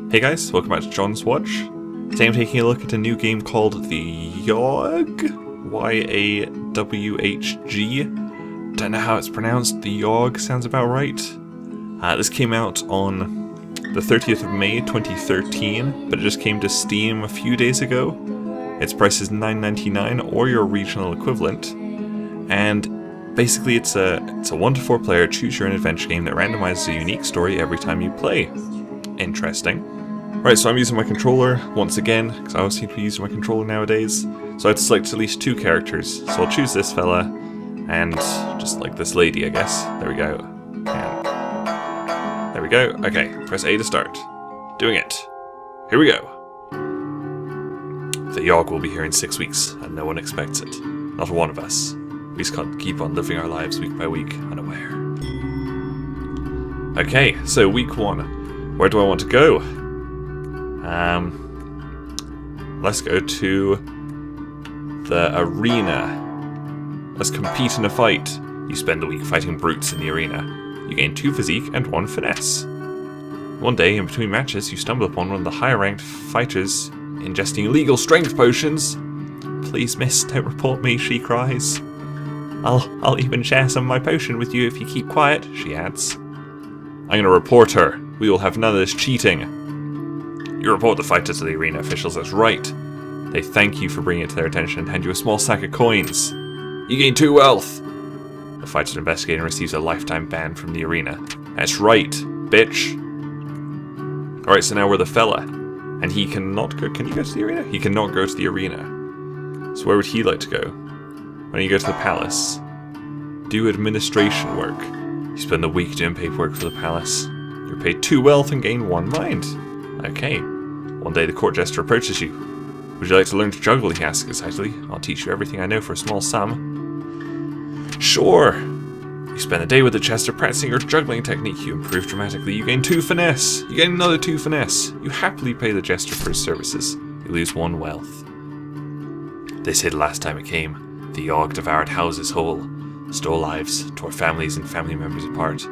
Hey guys, welcome back to Jon's Watch. Today I'm taking a look at a new game called the Yawhg. Y-A-W-H-G. Don't know how it's pronounced. The Yawhg sounds about right. This came out on the 30th of May 2013, but it just came to Steam a few days ago. Its price is $9.99 or your regional equivalent. And basically it's a 1 to 4 player choose your own adventure game that randomizes a unique story every time you play. Interesting. Right, so I'm using my controller once again, because I always seem to be using my controller nowadays. So I have to select at least 2 characters. So I'll choose this fella, and just like this lady, I guess. There we go. And there we go. Okay, press A to start. Doing it. Here we go. The Yawhg will be here in 6 weeks, and no one expects it. Not one of us. We just can't keep on living our lives week by week, unaware. Okay, so week 1. Where do I want to go? Let's go to the arena. Let's compete in a fight. You spend the week fighting brutes in the arena. You gain 2 physique and 1 finesse. One day, in between matches, you stumble upon one of the higher ranked fighters ingesting illegal strength potions. Please, miss, don't report me, she cries. I'll even share some of my potion with you if you keep quiet, she adds. I'm gonna report her. We will have none of this cheating. You report the fighter to the arena officials, that's right. They thank you for bringing it to their attention and hand you a small sack of coins. You gain 2 wealth. The fighter investigator receives a lifetime ban from the arena. That's right, bitch. Alright, so now we're the fella. And he cannot go. Can you go to the arena? He cannot go to the arena. So where would he like to go? Why don't you go to the palace? Do administration work. You spend the week doing paperwork for the palace. You're paid 2 wealth and gain 1 mind. Okay. One day the court jester approaches you. Would you like to learn to juggle, he asks excitedly. I'll teach you everything I know for a small sum. Sure. You spend a day with the jester practicing your juggling technique. You improve dramatically. You gain 2 finesse. You gain another 2 finesse. You happily pay the jester for his services. You lose 1 wealth. This hit last time it came. The Yawhg devoured houses whole. Stole lives. Tore families and family members apart.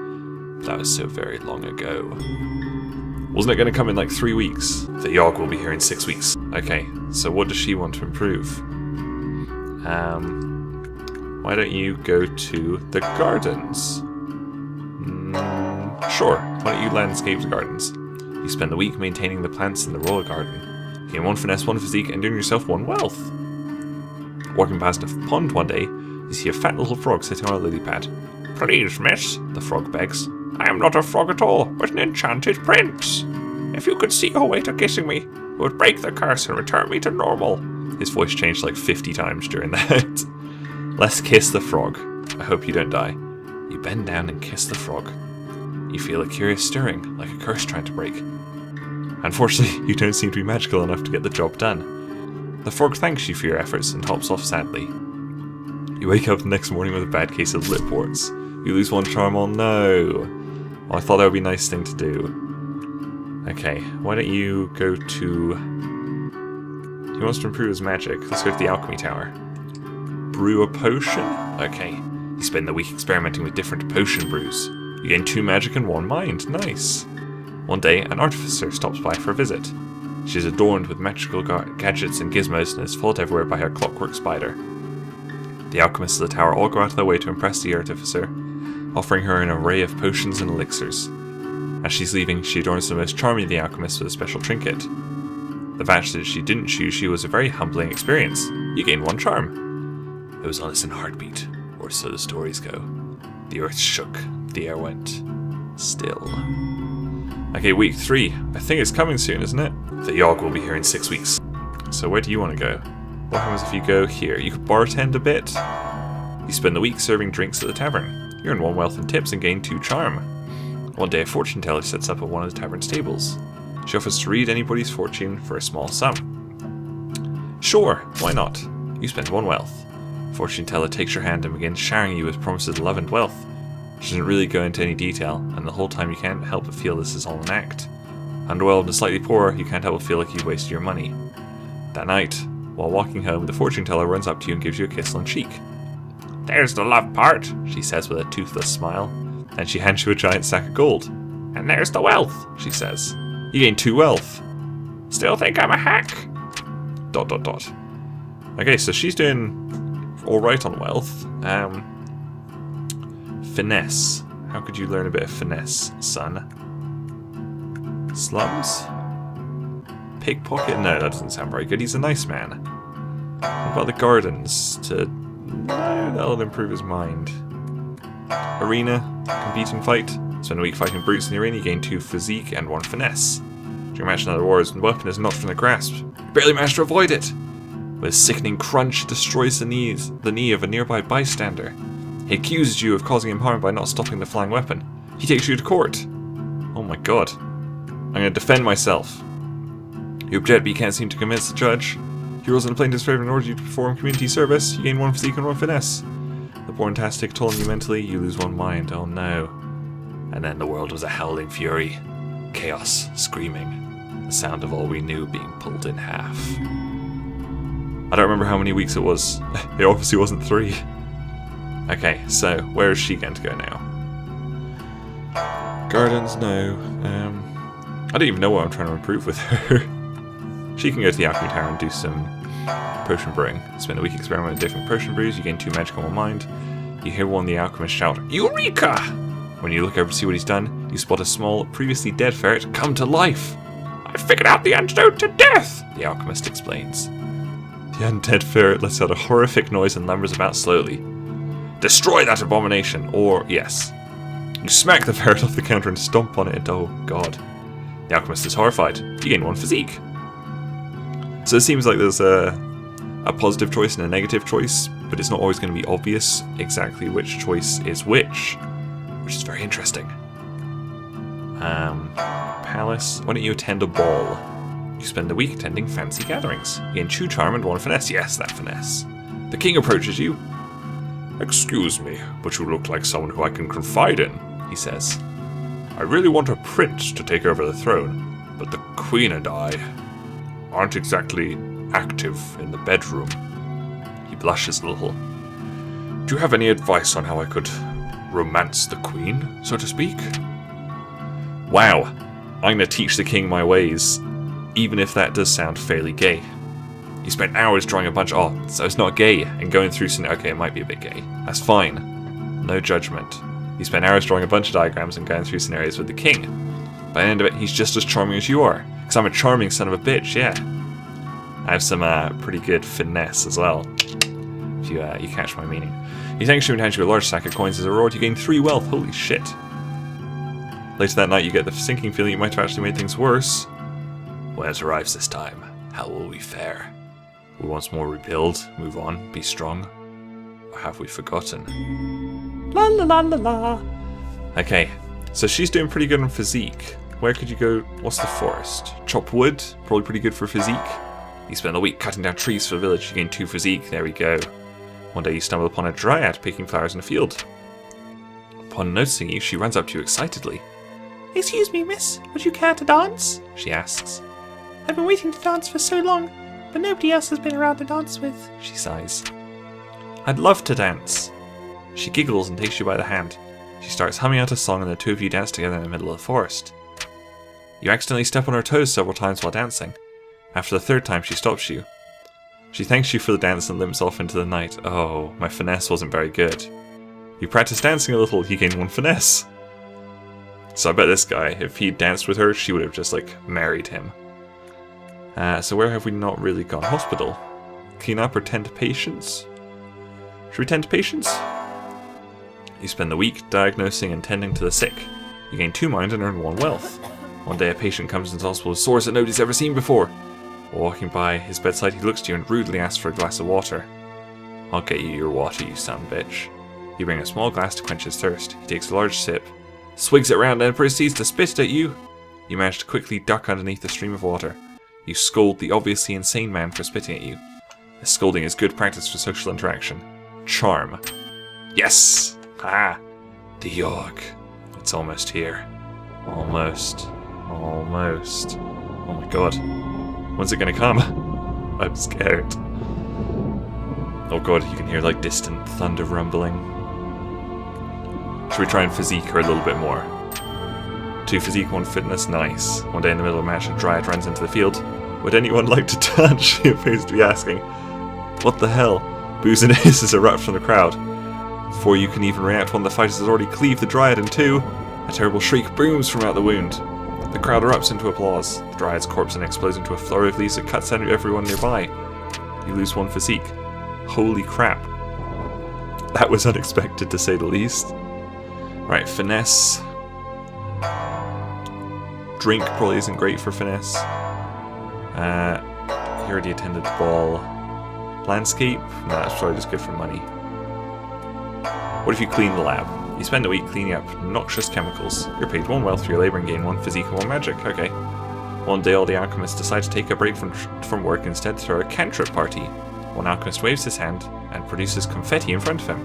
That was so very long ago. Wasn't it going to come in like 3 weeks? The Yawhg will be here in 6 weeks. Okay, so what does she want to improve? Why don't you go to the gardens? Sure, why don't you landscape the gardens? You spend the week maintaining the plants in the royal garden. You gain 1 finesse, 1 physique, and earn yourself 1 wealth. Walking past a pond one day, you see a fat little frog sitting on a lily pad. Please, miss, the frog begs. I am not a frog at all, but an enchanted prince. If you could see your way to kissing me, it would break the curse and return me to normal. His voice changed like 50 times during that. Let's kiss the frog. I hope you don't die. You bend down and kiss the frog. You feel a curious stirring, like a curse trying to break. Unfortunately, you don't seem to be magical enough to get the job done. The frog thanks you for your efforts and hops off sadly. You wake up the next morning with a bad case of lip warts. You lose 1 charm, oh no. Well, I thought that would be a nice thing to do. Okay, why don't you go to... He wants to improve his magic. Let's go to the alchemy tower. Brew a potion? Okay. You spend the week experimenting with different potion brews. You gain 2 magic and 1 mind. Nice. One day, an artificer stops by for a visit. She's adorned with magical gadgets and gizmos and is followed everywhere by her clockwork spider. The alchemists of the tower all go out of their way to impress the artificer, offering her an array of potions and elixirs. As she's leaving, she adorns the most charming of the alchemists with a special trinket. The batch that she didn't choose was a very humbling experience. You gain 1 charm. It was honest and heartbeat, or so the stories go. The earth shook, the air went still. Okay, week 3. I think it's coming soon, isn't it? The Yawhg will be here in 6 weeks. So where do you want to go? What happens if you go here? You could bartend a bit. You spend the week serving drinks at the tavern. You earn 1 wealth and tips and gain 2 charm. One day a fortune teller sets up at one of the tavern's tables. She offers to read anybody's fortune for a small sum. Sure, why not? You spend 1 wealth. Fortune teller takes your hand and begins showering you with promises of love and wealth. She doesn't really go into any detail, and the whole time you can't help but feel this is all an act. Underwhelmed and slightly poor, you can't help but feel like you've wasted your money. That night, while walking home, the fortune teller runs up to you and gives you a kiss on the cheek. There's the love part, she says with a toothless smile. Then she hands you a giant sack of gold. And there's the wealth, she says. You gain 2 wealth. Still think I'm a hack? ... Okay, so she's doing alright on wealth. Finesse. How could you learn a bit of finesse, son? Slums? Pickpocket? No, that doesn't sound very good. He's a nice man. What about the gardens? No, that'll improve his mind. Arena. Compete and fight. Spend a week fighting brutes in the arena. You gain 2 physique and 1 finesse. During match, another warrior's weapon is knocked from the grasp. You barely manage to avoid it. With a sickening crunch, it destroys the knee of a nearby bystander. He accuses you of causing him harm by not stopping the flying weapon. He takes you to court. Oh my god. I'm going to defend myself. You object, but you can't seem to convince the judge. He rules in the plaintiff's favour in order you to perform community service. You gain 1 physique and 1 finesse. The born task takes toll on you mentally. You lose 1 mind. Oh no. And then the world was a howling fury. Chaos, screaming. The sound of all we knew being pulled in half. I don't remember how many weeks it was. It obviously wasn't 3. Okay, so where is she going to go now? Gardens, no. I don't even know what I'm trying to improve with her. She can go to the alchemy tower and do some potion brewing. Spend a week experimenting with different potion brews. You gain 2 magic on 1 mind. You hear one of the alchemists shout, "Eureka!" When you look over to see what he's done, you spot a small, previously dead ferret come to life. "I figured out the antidote to death," the alchemist explains. The undead ferret lets out a horrific noise and lumbers about slowly. Destroy that abomination, or yes. You smack the ferret off the counter and stomp on it. Oh god. The alchemist is horrified. You gain 1 physique. So it seems like there's a positive choice and a negative choice, but it's not always going to be obvious exactly which choice is which is very interesting. Palace. Why don't you attend a ball? You spend a week attending fancy gatherings. You gain 2 charm and 1 finesse. Yes, that finesse. The king approaches you. "Excuse me, but you look like someone who I can confide in," he says. "I really want a prince to take over the throne, but the queen and I aren't exactly active in the bedroom." He blushes a little. "Do you have any advice on how I could romance the queen, so to speak?" Wow, I'm going to teach the king my ways, even if that does sound fairly gay. You spent hours drawing a bunch of... Oh, so it's not gay, and going through... Okay, it might be a bit gay. That's fine. No judgment. You spent hours drawing a bunch of diagrams and going through scenarios with the king. By the end of it, he's just as charming as you are. Because I'm a charming son of a bitch, yeah. I have some pretty good finesse as well. If you catch my meaning. He thanks you and hands you a large sack of coins as a reward. You gain 3 wealth. Holy shit. Later that night, you get the sinking feeling you might have actually made things worse. When it arrives this time, how will we fare? Will we once more rebuild, move on, be strong? Or have we forgotten? La la la la la. Okay, so she's doing pretty good on physique. Where could you go? What's the forest? Chop wood, probably pretty good for physique. You spend a week cutting down trees for the village, you gain 2 physique, there we go. One day you stumble upon a dryad picking flowers in a field. Upon noticing you, she runs up to you excitedly. "Excuse me, miss, would you care to dance?" she asks. "I've been waiting to dance for so long, but nobody else has been around to dance with," she sighs. "I'd love to dance." She giggles and takes you by the hand. She starts humming out a song and the 2 of you dance together in the middle of the forest. You accidentally step on her toes several times while dancing. After the 3rd time, she stops you. She thanks you for the dance and limps off into the night. Oh, my finesse wasn't very good. You practice dancing a little, you gain 1 finesse. So I bet this guy, if he danced with her, she would have just, like, married him. So where have we not really gone? Hospital. Clean up or tend to patients? Should we tend to patients? You spend the week diagnosing and tending to the sick. You gain 2 mind and earn 1 wealth. One day a patient comes into hospital with sores that nobody's ever seen before. While walking by his bedside, he looks to you and rudely asks for a glass of water. "I'll get you your water, you son of a bitch." You bring a small glass to quench his thirst. He takes a large sip, swigs it around and proceeds to spit it at you. You manage to quickly duck underneath the stream of water. You scold the obviously insane man for spitting at you. This scolding is good practice for social interaction. Charm. Yes! Ah! The Yawhg. It's almost here. Almost. Almost. Oh my god. When's it gonna come? I'm scared. Oh god, you can hear like distant thunder rumbling. Should we try and physique her a little bit more? 2 physique, 1 fitness, nice. One day in the middle of a match, a Dryad runs into the field. Would anyone like to touch? He appears to be asking. What the hell? Boos and hisses erupt from the crowd. Before you can even react, one of the fighters has already cleaved the Dryad in 2. A terrible shriek booms from out the wound. The crowd erupts into applause. The Dryad's corpse then explodes into a flurry of leaves that cuts out everyone nearby. You lose 1 physique. Holy crap. That was unexpected, to say the least. Right, finesse. Drink probably isn't great for finesse. You already attended the ball. Landscape? No, that's probably just good for money. What if you clean the lab? You spend a week cleaning up noxious chemicals. You're paid 1 wealth for your labour and gain 1 physique and 1 magic. Okay. One day all the alchemists decide to take a break from work and instead throw a cantrip party. One alchemist waves his hand and produces confetti in front of him.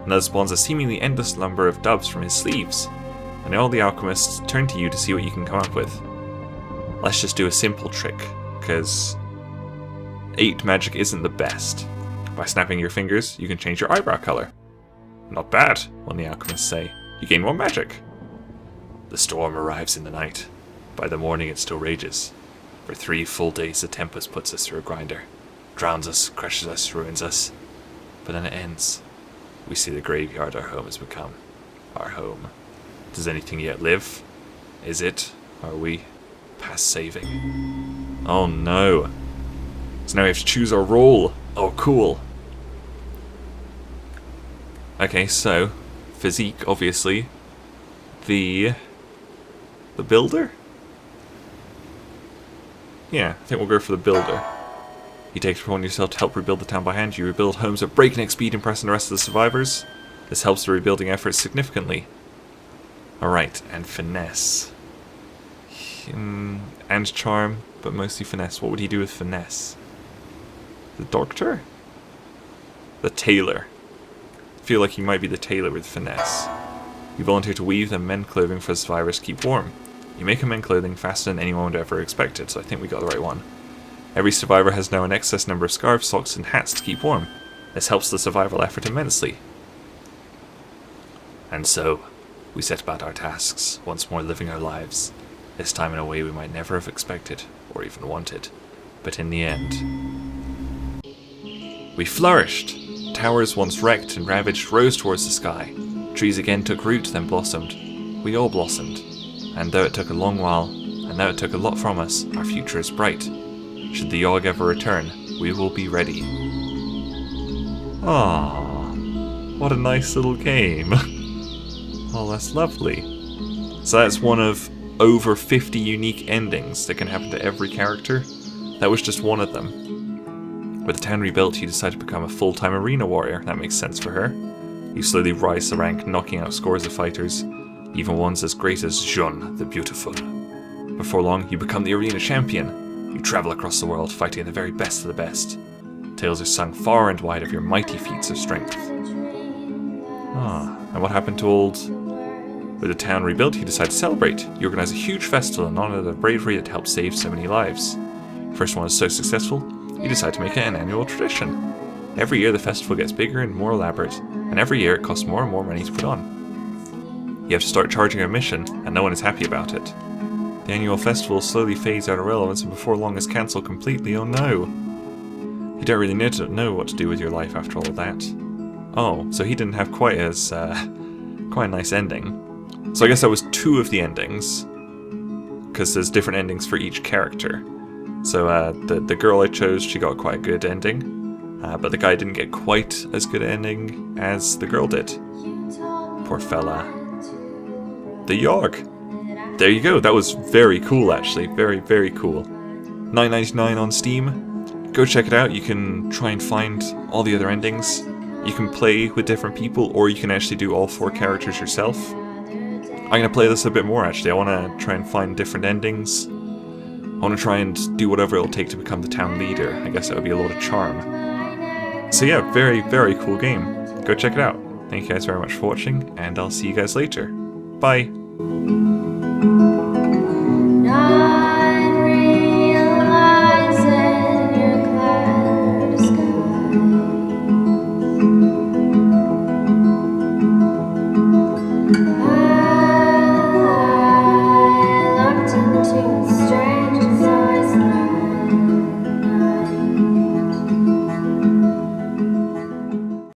Another spawns a seemingly endless number of doves from his sleeves. And all the alchemists turn to you to see what you can come up with. Let's just do a simple trick, because 8 magic isn't the best. By snapping your fingers, you can change your eyebrow colour. Not bad, one of the alchemists say. You gain 1 magic. The storm arrives in the night. By the morning it still rages. For 3 full days the tempest puts us through a grinder. Drowns us, crushes us, ruins us. But then it ends. We see the graveyard our home has become. Our home. Does anything yet live? Is it? Are we? Past saving. Oh no. So now we have to choose our role. Oh cool. Okay, so physique, obviously. The builder? Yeah, I think we'll go for the builder. You take it upon yourself to help rebuild the town by hand. You rebuild homes at breakneck speed, impressing the rest of the survivors. This helps the rebuilding efforts significantly. Alright, and finesse. And charm, but mostly finesse. What would he do with finesse? The doctor? The tailor. I feel like he might be the tailor with finesse. You volunteer to weave and mend clothing for the survivors to keep warm. You make and mend clothing faster than anyone would ever expected, so I think we got the right one. Every survivor has now an excess number of scarves, socks, and hats to keep warm. This helps the survival effort immensely. And so, we set about our tasks, once more living our lives. This time in a way we might never have expected, or even wanted. But in the end, we flourished! Towers once wrecked and ravaged rose towards the sky. Trees again took root, then blossomed. We all blossomed. And though it took a long while, and though it took a lot from us, our future is bright. Should the Yawhg ever return, we will be ready. Aww, what a nice little game. Oh, that's lovely. So that's one of over 50 unique endings that can happen to every character. That was just one of them. With the town rebuilt, you decide to become a full-time arena warrior. That makes sense for her. You slowly rise the rank, knocking out scores of fighters, even ones as great as Jon the Beautiful. Before long, you become the arena champion. You travel across the world, fighting the very best of the best. Tales are sung far and wide of your mighty feats of strength. And what happened to old... With the town rebuilt, you decide to celebrate. You organize a huge festival in honor of the bravery that helped save so many lives. First one is so successful, you decide to make it an annual tradition. Every year the festival gets bigger and more elaborate, and every year it costs more and more money to put on. You have to start charging admission, and no one is happy about it. The annual festival slowly fades out of relevance and before long is cancelled completely. Oh no! You don't really know what to do with your life after all of that. Oh, so he didn't have quite a nice ending. So I guess that was 2 of the endings, because there's different endings for each character. So the girl I chose, she got quite a good ending, but the guy didn't get quite as good an ending as the girl did. Poor fella. The Yawhg. There you go. That was very cool, actually. Very, very cool. $9.99 on Steam. Go check it out. You can try and find all the other endings. You can play with different people, or you can actually do all 4 characters yourself. I'm going to play this a bit more, actually. I want to try and find different endings. I want to try and do whatever it'll take to become the town leader. I guess that would be a lot of charm. So yeah, very, very cool game. Go check it out. Thank you guys very much for watching, and I'll see you guys later. Bye!